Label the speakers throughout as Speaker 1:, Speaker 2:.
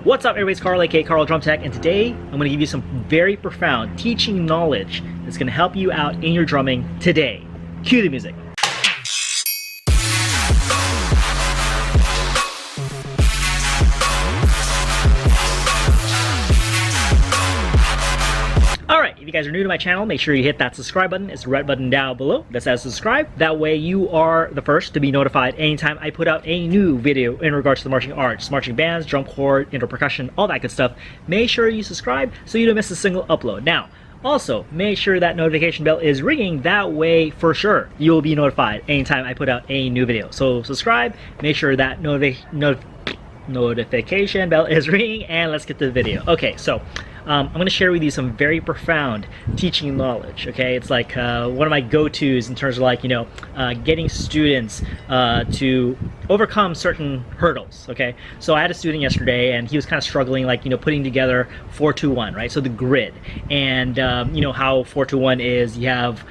Speaker 1: What's up everybody, it's Carl aka Carl Drum Tech, and today I'm going to give you some very profound teaching knowledge that's going to help you out in your drumming today. Cue the music. Alright, if you guys are new to my channel, make sure you hit that subscribe button. It's the red button down below that says subscribe. That way you are the first to be notified anytime I put out a new video in regards to the marching arts, marching bands, drum corps, indoor percussion, all that good stuff. Make sure you subscribe so you don't miss a single upload. Now, also, make sure that notification bell is ringing. That way, for sure, you will be notified anytime I put out a new video. So subscribe, make sure that notification bell is ringing, and let's get to the video. Okay, so I'm going to share with you some very profound teaching knowledge. Okay, it's like one of my go-tos in terms of, like, you know, getting students to overcome certain hurdles. Okay, so I had a student yesterday and he was kind of struggling, like, you know, putting together 4-2-1, right? So the grid, and you know how 4-2-1 is. You have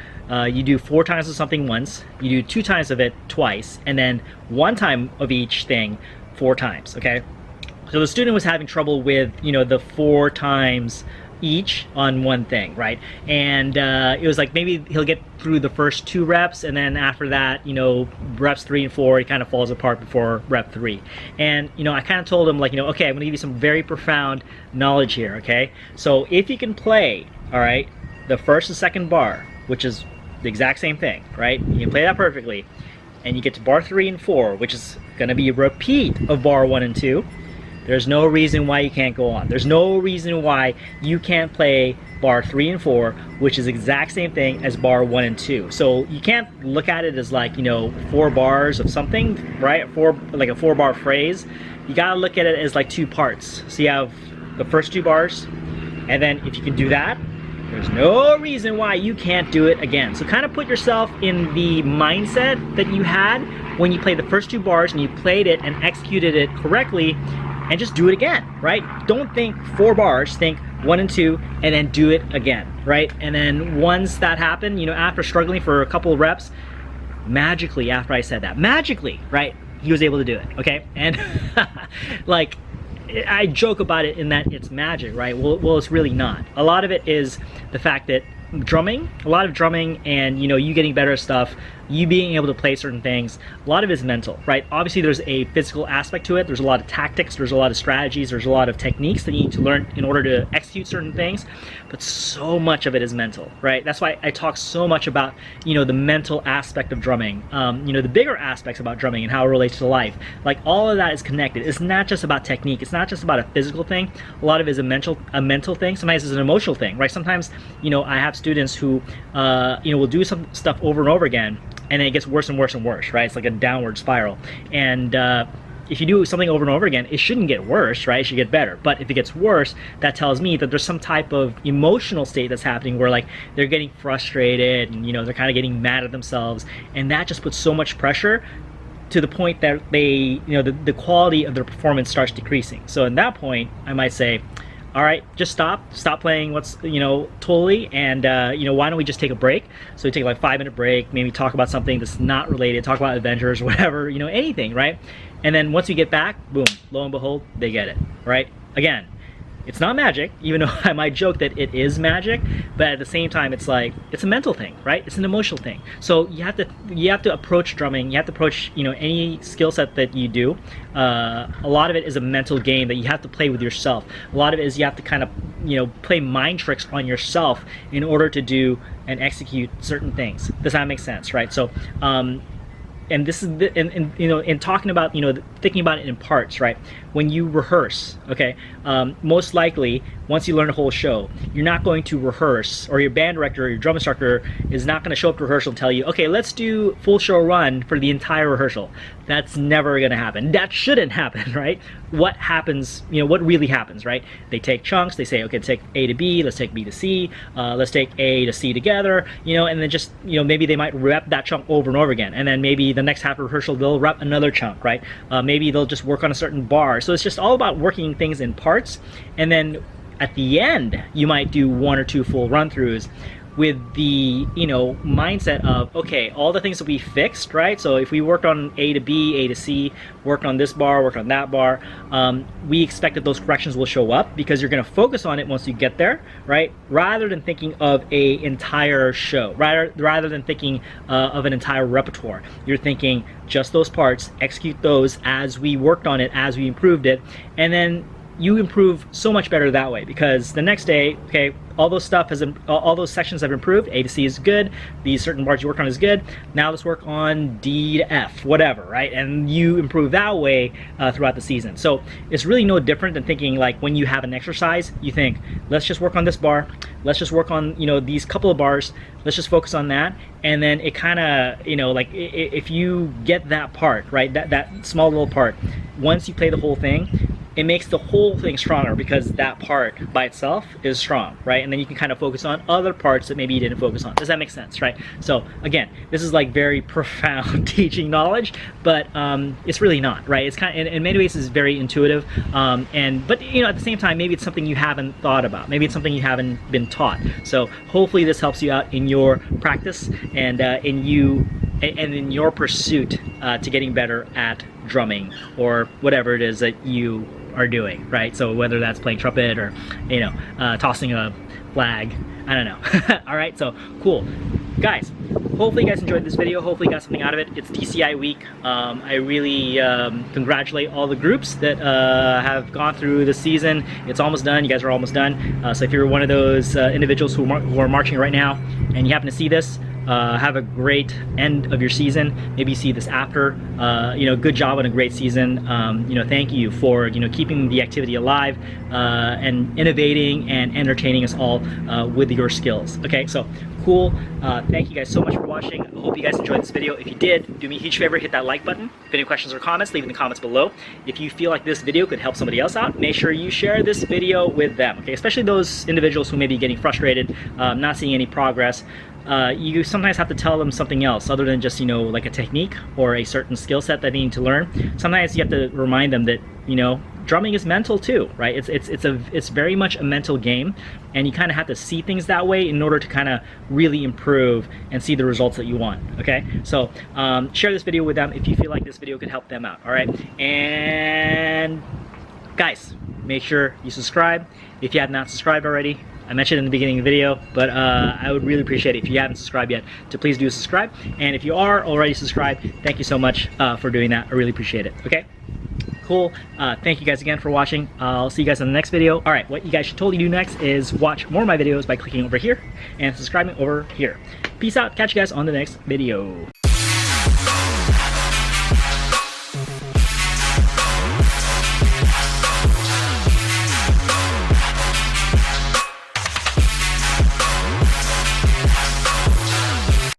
Speaker 1: you do 4 times of something once, you do 2 times of it twice, and then 1 time of each thing 4 times. Okay, so the student was having trouble with, you know, the 4 times each on one thing, right? And it was like maybe he'll get through the first 2 reps, and then after that, you know, reps 3 and 4, he kind of falls apart before rep 3. And, you know, I kind of told him, like, you know, okay, I'm gonna give you some very profound knowledge here. Okay, so if you can play, all right, the first and second bar, which is the exact same thing, right? You can play that perfectly, and you get to bar 3 and 4, which is going to be a repeat of bar 1 and 2. There's no reason why you can't go on. There's no reason why you can't play bar 3 and 4, which is the exact same thing as bar 1 and 2. So you can't look at it as, like, you know, 4 bars of something, right? Like a 4-bar phrase. You gotta look at it as like 2 parts. So you have the first 2 bars, and then if you can do that, there's no reason why you can't do it again. So kind of put yourself in the mindset that you had when you played the first 2 bars and you played it and executed it correctly, and just do it again, right? Don't think 4 bars, think 1 and 2, and then do it again, right? And then once that happened, you know, after struggling for a couple of reps, magically, after I said that, magically, right, he was able to do it. Okay, and like, I joke about it in that it's magic, right? Well, it's really not. A lot of it is the fact that a lot of drumming and, you know, you getting better at stuff, you being able to play certain things, a lot of it is mental, right? Obviously there's a physical aspect to it. There's a lot of tactics, there's a lot of strategies, there's a lot of techniques that you need to learn in order to execute certain things, but so much of it is mental, right? That's why I talk so much about, you know, the mental aspect of drumming, you know, the bigger aspects about drumming and how it relates to life. Like, all of that is connected. It's not just about technique, it's not just about a physical thing. A lot of it is a mental thing. Sometimes it's an emotional thing, right? Sometimes, you know, I have students who you know, will do some stuff over and over again, and then it gets worse and worse and worse, right? It's like a downward spiral. And if you do something over and over again, it shouldn't get worse, right? It should get better. But if it gets worse, that tells me that there's some type of emotional state that's happening where, like, they're getting frustrated and, you know, they're kind of getting mad at themselves, and that just puts so much pressure to the point that they, you know, the quality of their performance starts decreasing. So in that point, I might say, all right, just stop playing what's, you know, totally, and you know, why don't we just take a break? So we take like a 5-minute break, maybe talk about something that's not related, talk about Avengers or whatever, you know, anything, right? And then once we get back, boom, lo and behold, they get it, right? Again, it's not magic, even though I might joke that it is magic, but at the same time, it's like, it's a mental thing, right? It's an emotional thing. So you have to approach drumming, you have to approach, you know, any skill set that you do. A lot of it is a mental game that you have to play with yourself. A lot of it is you have to kind of, you know, play mind tricks on yourself in order to do and execute certain things. Does that make sense, right? So, and this is you know, in talking about, you know, thinking about it in parts, right? When you rehearse, okay, most likely once you learn a whole show, you're not going to rehearse, or your band director or your drum instructor is not going to show up to rehearsal and tell you, okay, let's do full show run for the entire rehearsal. That's never going to happen. That shouldn't happen, right? What happens, you know, what really happens, right? They take chunks, they say, okay, let's take A to B, let's take B to C, let's take A to C together, you know, and then just, you know, maybe they might rep that chunk over and over again, and then maybe the next half of rehearsal they'll rep another chunk, right? Maybe they'll just work on a certain bar. So it's just all about working things in parts, and then at the end you might do 1 or 2 full run-throughs. with the, you know, mindset of, okay, all the things that we fixed, right? So if we worked on A to B, A to C, worked on this bar, worked on that bar, we expect that those corrections will show up because you're going to focus on it once you get there, right? Rather than thinking of a entire show, rather than thinking of an entire repertoire, you're thinking just those parts, execute those as we worked on it, as we improved it, and then you improve so much better that way, because the next day, okay, all those sections have improved. A to C is good. These certain bars you work on is good. Now let's work on D to F, whatever, right? And you improve that way throughout the season. So it's really no different than thinking like when you have an exercise, you think, let's just work on this bar. Let's just work on, you know, these couple of bars. Let's just focus on that. And then it kind of, you know, like if you get that part, right, that small little part, once you play the whole thing, it makes the whole thing stronger because that part by itself is strong, right? And then you can kind of focus on other parts that maybe you didn't focus on. Does that make sense, right? So again, this is like very profound teaching knowledge, but it's really not, right? It's kind of, in many ways, it's very intuitive, but you know, at the same time, maybe it's something you haven't thought about. Maybe it's something you haven't been taught. So hopefully this helps you out in your practice and in your pursuit to getting better at drumming or whatever it is that you are doing, right? So whether that's playing trumpet or, you know, tossing a flag, I don't know. All right, so cool. Guys, hopefully you guys enjoyed this video. Hopefully you got something out of it. It's DCI week. I really congratulate all the groups that have gone through the season. It's almost done. You guys are almost done. So if you're one of those individuals who are marching right now and you happen to see this, have a great end of your season. Maybe you see this after. You know, good job on a great season. You know, thank you for, you know, keeping the activity alive and innovating and entertaining us all with your skills. Okay, so cool. Thank you guys so much for watching. I hope you guys enjoyed this video. If you did, do me a huge favor, hit that like button. If any questions or comments, leave in the comments below. If you feel like this video could help somebody else out, make sure you share this video with them, okay? Especially those individuals who may be getting frustrated, not seeing any progress. You sometimes have to tell them something else other than just, you know, like a technique or a certain skill set that they need to learn. Sometimes you have to remind them that, you know, drumming is mental too, right? It's very much a mental game, and you kind of have to see things that way in order to kind of really improve and see the results that you want, okay? So share this video with them if you feel like this video could help them out, all right? And guys, make sure you subscribe if you have not subscribed already. I mentioned in the beginning of the video, but I would really appreciate it if you haven't subscribed yet to please do subscribe. And if you are already subscribed, thank you so much for doing that. I really appreciate it, okay? Cool. Thank you guys again for watching. I'll see you guys in the next video. All right, what you guys should totally do next is watch more of my videos by clicking over here and subscribing over here. Peace out. Catch you guys on the next video.